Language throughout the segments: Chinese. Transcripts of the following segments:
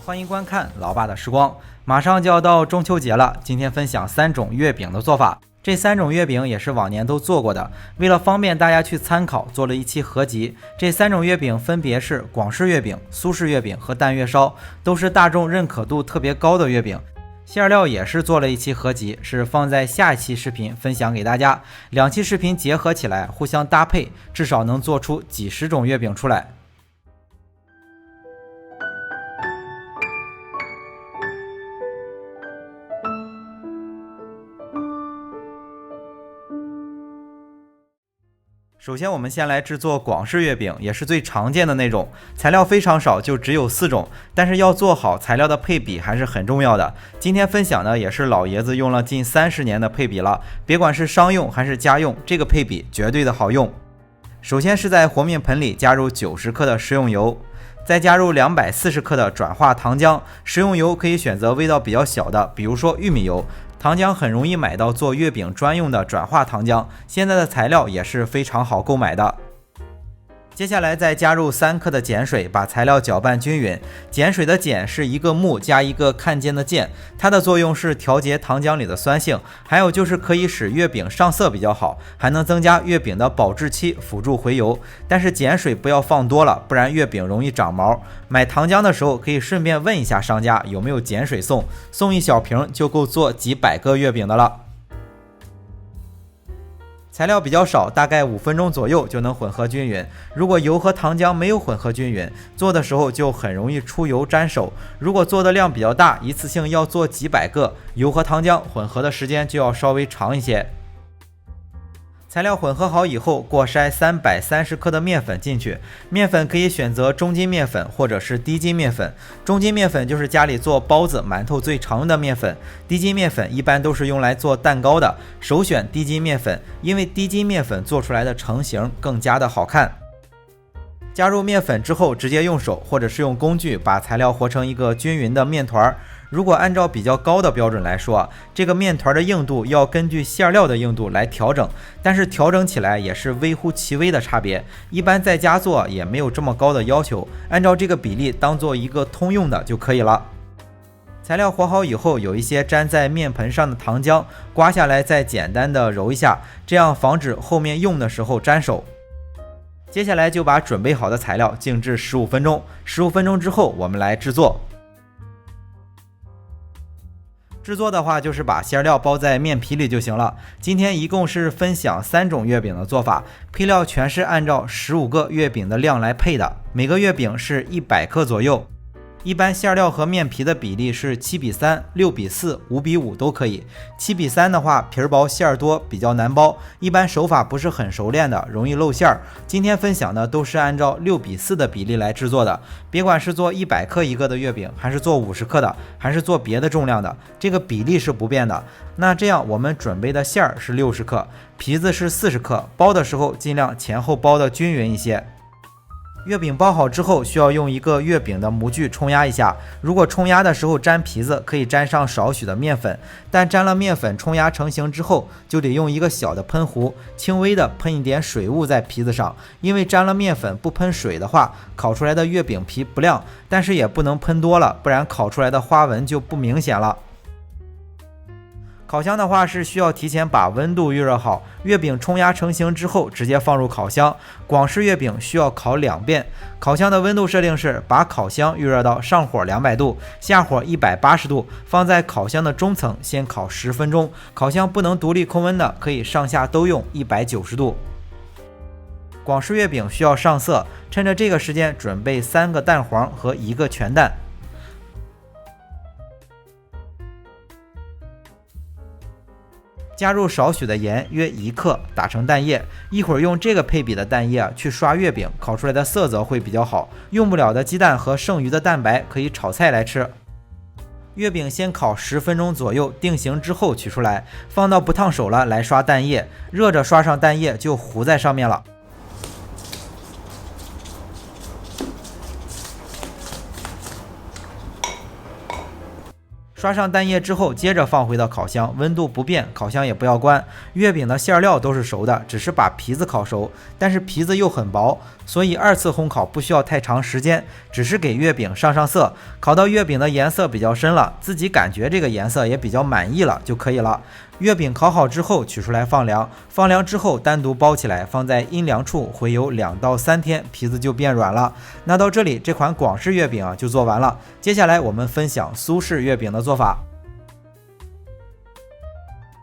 欢迎观看老爸的时光。马上就要到中秋节了，今天分享3种月饼的做法。这3种月饼也是往年都做过的，为了方便大家去参考，做了一期合集。这3种月饼分别是广式月饼、苏式月饼和蛋月烧，都是大众认可度特别高的月饼。馅料也是做了一期合集，是放在下一期视频分享给大家。2期视频结合起来，互相搭配，至少能做出几十种月饼出来。首先我们先来制作广式月饼，也是最常见的那种，材料非常少，就只有4种，但是要做好材料的配比还是很重要的。今天分享的也是老爷子用了近30年的配比了，别管是商用还是家用，这个配比绝对的好用。首先是在和面盆里加入90克的食用油，再加入240克的转化糖浆，食用油可以选择味道比较小的，比如说玉米油。糖浆很容易买到做月饼专用的转化糖浆，现在的材料也是非常好购买的。接下来再加入3克的碱水，把材料搅拌均匀。碱水的碱是一个木加一个看见的见，它的作用是调节糖浆里的酸性，还有就是可以使月饼上色比较好，还能增加月饼的保质期，辅助回油。但是碱水不要放多了，不然月饼容易长毛。买糖浆的时候可以顺便问一下商家有没有碱水送，送一小瓶就够做几百个月饼的了。材料比较少，大概5分钟左右就能混合均匀。如果油和糖浆没有混合均匀，做的时候就很容易出油粘手。如果做的量比较大，一次性要做几百个，油和糖浆混合的时间就要稍微长一些。材料混合好以后，过筛330克的面粉进去。面粉可以选择中筋面粉或者是低筋面粉。中筋面粉就是家里做包子、馒头最常用的面粉。低筋面粉一般都是用来做蛋糕的，首选低筋面粉，因为低筋面粉做出来的成型更加的好看。加入面粉之后，直接用手或者是用工具把材料和成一个均匀的面团。如果按照比较高的标准来说，这个面团的硬度要根据馅料的硬度来调整，但是调整起来也是微乎其微的差别，一般在家做也没有这么高的要求，按照这个比例当做一个通用的就可以了。材料和好以后，有一些粘在面盆上的糖浆，刮下来再简单的揉一下，这样防止后面用的时候粘手。接下来就把准备好的材料静置15分钟，15分钟之后我们来制作。制作的话就是把馅料包在面皮里就行了。今天一共是分享3种月饼的做法，配料全是按照15个月饼的量来配的，每个月饼是100克左右。一般馅料和面皮的比例是7:3、6:4、5:5都可以。7:3的话，皮儿薄馅儿多，比较难包，一般手法不是很熟练的，容易露馅儿。今天分享的都是按照6:4的比例来制作的，别管是做100克一个的月饼，还是做50克的，还是做别的重量的，这个比例是不变的。那这样我们准备的馅儿是60克，皮子是40克，包的时候尽量前后包的均匀一些。月饼包好之后，需要用一个月饼的模具冲压一下。如果冲压的时候粘皮子，可以沾上少许的面粉，但沾了面粉冲压成型之后，就得用一个小的喷壶，轻微的喷一点水雾在皮子上。因为沾了面粉不喷水的话，烤出来的月饼皮不亮，但是也不能喷多了，不然烤出来的花纹就不明显了。烤箱的话是需要提前把温度预热好，月饼冲压成型之后直接放入烤箱。广式月饼需要烤2遍。烤箱的温度设定是把烤箱预热到上火200度，下火180度，放在烤箱的中层先烤10分钟。烤箱不能独立控温的，可以上下都用190度。广式月饼需要上色，趁着这个时间准备3个蛋黄和1个全蛋。加入少许的盐，约1克，打成蛋液。一会儿用这个配比的蛋液去刷月饼，烤出来的色泽会比较好。用不了的鸡蛋和剩余的蛋白可以炒菜来吃。月饼先烤10分钟左右，定型之后取出来，放到不烫手了来刷蛋液，热着刷上蛋液就糊在上面了。刷上蛋液之后，接着放回到烤箱，温度不变，烤箱也不要关。月饼的馅料都是熟的，只是把皮子烤熟，但是皮子又很薄，所以2次烘烤不需要太长时间，只是给月饼上色，烤到月饼的颜色比较深了，自己感觉这个颜色也比较满意了就可以了。月饼烤好之后取出来放凉，放凉之后单独包起来，放在阴凉处回油2到3天，皮子就变软了。那到这里，这款广式月饼就做完了。接下来我们分享苏式月饼的做法。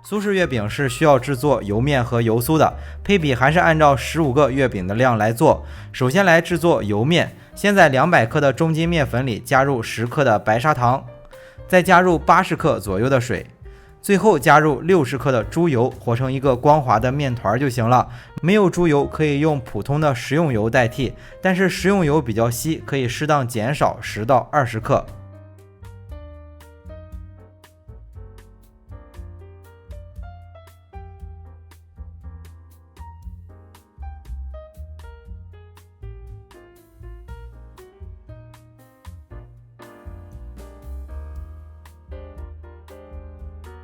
苏式月饼是需要制作油面和油酥的，配比还是按照15个月饼的量来做。首先来制作油面，先在200克的中筋面粉里加入10克的白砂糖，再加入80克左右的水，最后加入60克的猪油，和成一个光滑的面团就行了。没有猪油可以用普通的食用油代替，但是食用油比较稀，可以适当减少10到20克。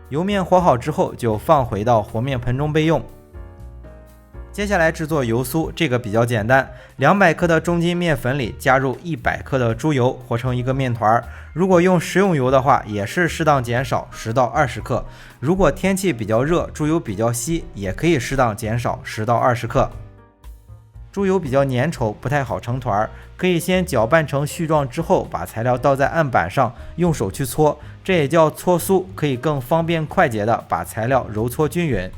油面和好之后，就放回到和面盆中备用。接下来制作油酥，这个比较简单，200克的中筋面粉里加入100克的猪油，和成一个面团。如果用食用油的话，也是适当减少10到20克。如果天气比较热，猪油比较稀，也可以适当减少10到20克。猪油比较粘稠，不太好成团，可以先搅拌成絮状之后，把材料倒在案板上，用手去搓，这也叫搓酥，可以更方便快捷的把材料揉搓均匀。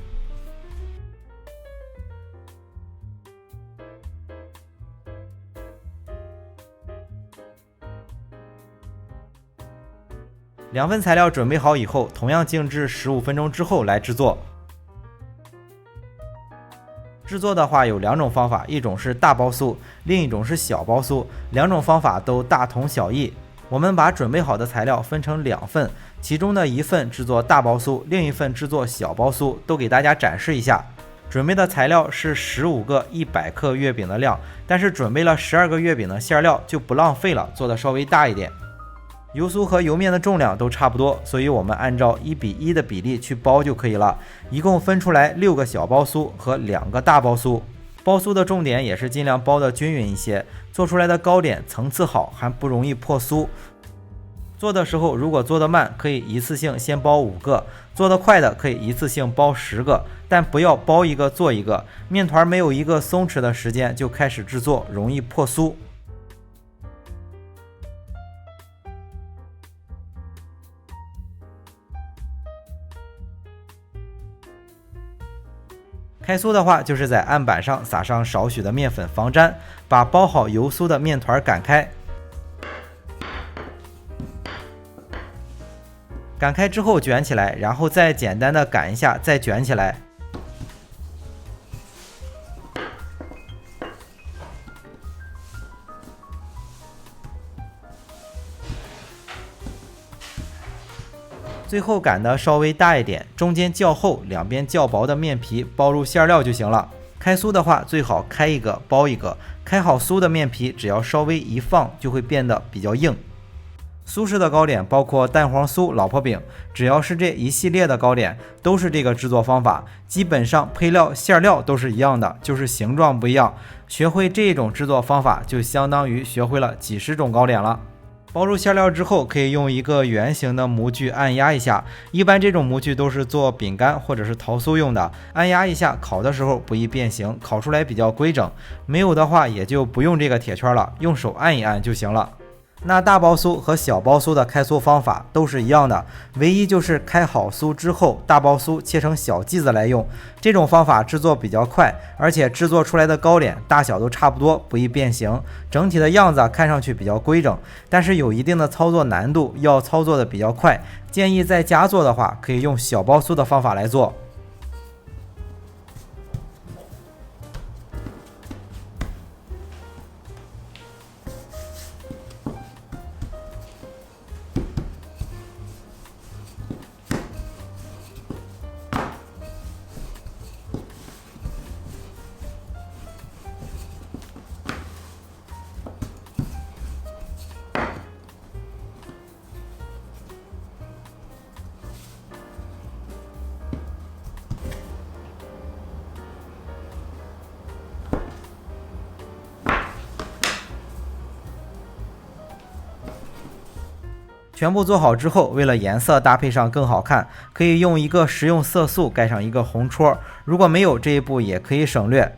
2份材料准备好以后，同样静置15分钟之后来制作。制作的话有2种方法，一种是大包酥，另一种是小包酥，2种方法都大同小异。我们把准备好的材料分成2份，其中的1份制作大包酥，另一份制作小包酥，都给大家展示一下。准备的材料是15个100克月饼的量，但是准备了12个月饼的馅料就不浪费了，做的稍微大一点。油酥和油面的重量都差不多，所以我们按照1:1的比例去包就可以了。一共分出来6个小包酥和2个大包酥。包酥的重点也是尽量包的均匀一些，做出来的糕点层次好，还不容易破酥。做的时候如果做得慢，可以一次性先包5个，做得快的可以一次性包10个，但不要包一个做一个，面团没有一个松弛的时间就开始制作，容易破酥。开酥的话，就是在案板上撒上少许的面粉防粘，把包好油酥的面团擀开。擀开之后卷起来，然后再简单的擀一下，再卷起来。最后擀的稍微大一点，中间较厚，两边较薄的面皮包入馅料就行了。开酥的话，最好开一个包一个，开好酥的面皮只要稍微一放就会变得比较硬。苏式的糕点包括蛋黄酥、老婆饼，只要是这一系列的糕点都是这个制作方法，基本上配料馅料都是一样的，就是形状不一样。学会这种制作方法就相当于学会了几十种糕点了。包入馅料之后，可以用一个圆形的模具按压一下，一般这种模具都是做饼干或者是桃酥用的，按压一下，烤的时候不易变形，烤出来比较规整。没有的话也就不用这个铁圈了，用手按一按就行了。那大包酥和小包酥的开酥方法都是一样的，唯一就是开好酥之后，大包酥切成小剂子来用。这种方法制作比较快，而且制作出来的糕点大小都差不多，不易变形，整体的样子看上去比较规整，但是有一定的操作难度，要操作的比较快。建议在家做的话，可以用小包酥的方法来做。全部做好之后，为了颜色搭配上更好看，可以用一个食用色素盖上一个红戳，如果没有这一步也可以省略。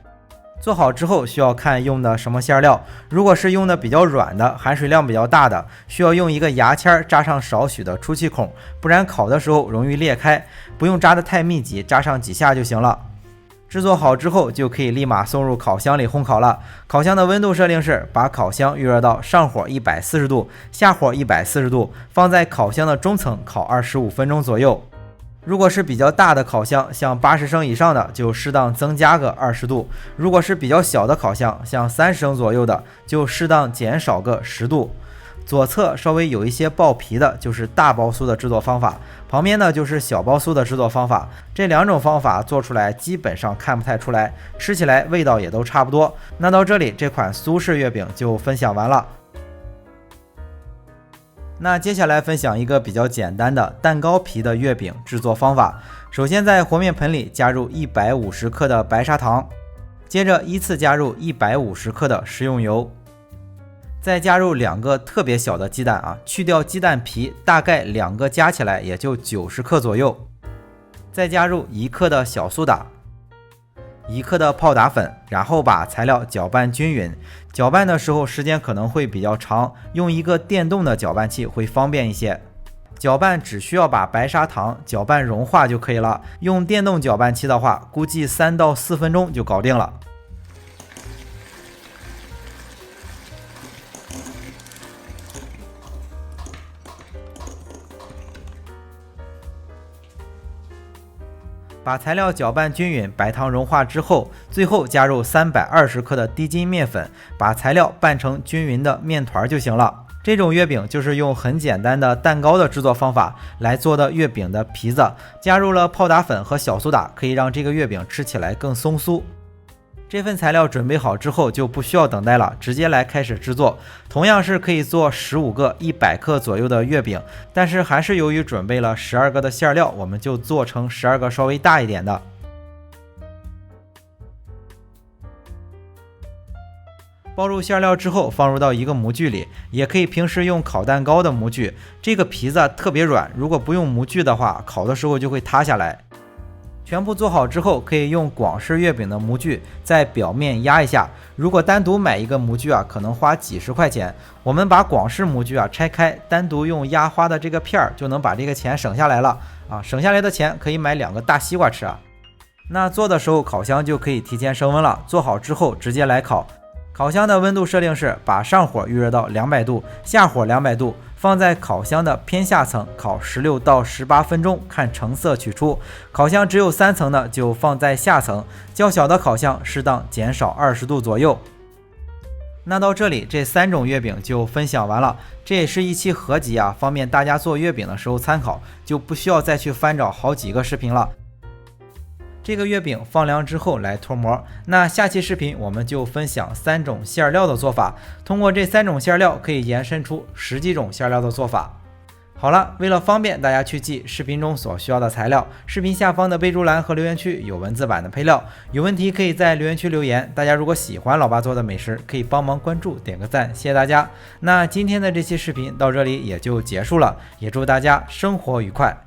做好之后需要看用的什么馅料，如果是用的比较软的，含水量比较大的，需要用一个牙签扎上少许的出气孔，不然烤的时候容易裂开，不用扎得太密集，扎上几下就行了。制作好之后就可以立马送入烤箱里烘烤了。烤箱的温度设定是把烤箱预热到上火140度，下火140度，放在烤箱的中层烤25分钟左右。如果是比较大的烤箱，像80升以上的，就适当增加个20度；如果是比较小的烤箱，像30升左右的，就适当减少个10度。左侧稍微有一些爆皮的，就是大包酥的制作方法，旁边呢就是小包酥的制作方法。这两种方法做出来基本上看不太出来，吃起来味道也都差不多。那到这里，这款苏式月饼就分享完了。那接下来分享一个比较简单的蛋糕皮的月饼制作方法。首先在和面盆里加入150克的白砂糖，接着依次加入150克的食用油，再加入2个特别小的鸡蛋啊，去掉鸡蛋皮，大概2个加起来也就90克左右。再加入1克的小苏打，1克的泡打粉，然后把材料搅拌均匀。搅拌的时候时间可能会比较长，用一个电动的搅拌器会方便一些。搅拌只需要把白砂糖搅拌融化就可以了，用电动搅拌器的话，估计3到4分钟就搞定了。把材料搅拌均匀，白糖融化之后，最后加入320克的低筋面粉，把材料拌成均匀的面团就行了。这种月饼就是用很简单的蛋糕的制作方法来做的月饼的皮子，加入了泡打粉和小苏打，可以让这个月饼吃起来更松酥。这份材料准备好之后就不需要等待了，直接来开始制作。同样是可以做15个100克左右的月饼，但是还是由于准备了12个的馅料，我们就做成12个稍微大一点的。包入馅料之后放入到一个模具里，也可以平时用烤蛋糕的模具，这个皮子特别软，如果不用模具的话，烤的时候就会塌下来。全部做好之后，可以用广式月饼的模具在表面压一下。如果单独买一个模具啊，可能花几十块钱。我们把广式模具啊拆开，单独用压花的这个片儿，就能把这个钱省下来了啊！省下来的钱可以买2个大西瓜吃啊。那做的时候，烤箱就可以提前升温了。做好之后直接来烤。烤箱的温度设定是把上火预热到200度，下火200度，放在烤箱的偏下层烤16到18分钟，看成色取出。烤箱只有3层的就放在下层，较小的烤箱适当减少20度左右。那到这里，这3种月饼就分享完了。这也是一期合集啊，方便大家做月饼的时候参考，就不需要再去翻找好几个视频了。这个月饼放凉之后来脱模。那下期视频我们就分享3种馅料的做法，通过这3种馅料可以延伸出10几种馅料的做法。好了，为了方便大家去记视频中所需要的材料，视频下方的备注栏和留言区有文字版的配料，有问题可以在留言区留言。大家如果喜欢老爸做的美食，可以帮忙关注点个赞，谢谢大家。那今天的这期视频到这里也就结束了，也祝大家生活愉快。